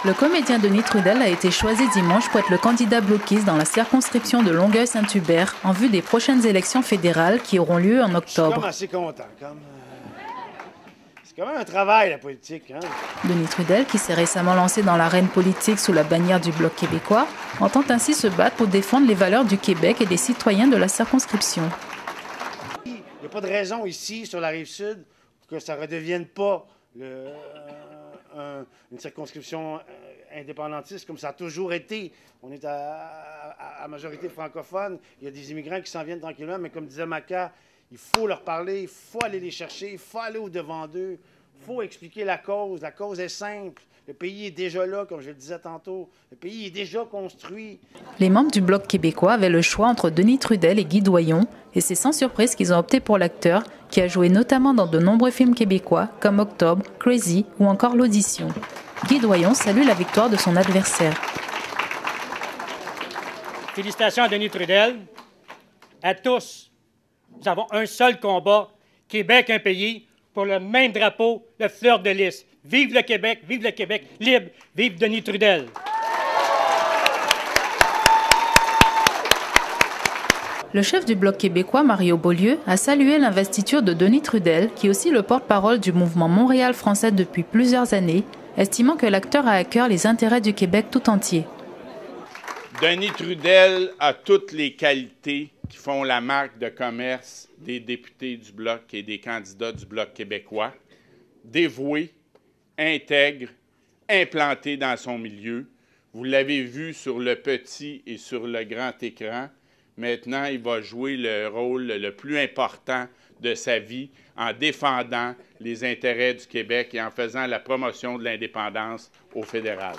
Le comédien Denis Trudel a été choisi dimanche pour être le candidat bloquiste dans la circonscription de Longueuil-Saint-Hubert en vue des prochaines élections fédérales qui auront lieu en octobre. Je suis comme assez content. C'est quand même un travail, la politique. Hein? Denis Trudel, qui s'est récemment lancé dans l'arène politique sous la bannière du Bloc québécois, entend ainsi se battre pour défendre les valeurs du Québec et des citoyens de la circonscription. Il n'y a pas de raison ici, sur la Rive-Sud, que ça ne redevienne pas une circonscription indépendantiste comme ça a toujours été. On est à majorité francophone. Il y a des immigrants qui s'en viennent tranquillement, mais comme disait Maca, il faut leur parler, il faut aller les chercher, il faut aller au-devant d'eux, il faut expliquer la cause. La cause est simple. Le pays est déjà là, comme je le disais tantôt. Le pays est déjà construit. Les membres du Bloc québécois avaient le choix entre Denis Trudel et Guy Doyon, et c'est sans surprise qu'ils ont opté pour l'acteur, qui a joué notamment dans de nombreux films québécois, comme Octobre, Crazy ou encore L'Audition. Guy Doyon salue la victoire de son adversaire. Félicitations à Denis Trudel, à tous. Nous avons un seul combat, Québec, un pays, pour le même drapeau, le fleur de lys. Vive le Québec libre, vive Denis Trudel. Le chef du Bloc québécois, Mario Beaulieu, a salué l'investiture de Denis Trudel, qui est aussi le porte-parole du mouvement Montréal français depuis plusieurs années, estimant que l'acteur a à cœur les intérêts du Québec tout entier. Denis Trudel a toutes les qualités qui font la marque de commerce des députés du Bloc et des candidats du Bloc québécois. Dévoué, intègre, implanté dans son milieu. Vous l'avez vu sur le petit et sur le grand écran. Maintenant, il va jouer le rôle le plus important de sa vie en défendant les intérêts du Québec et en faisant la promotion de l'indépendance au fédéral.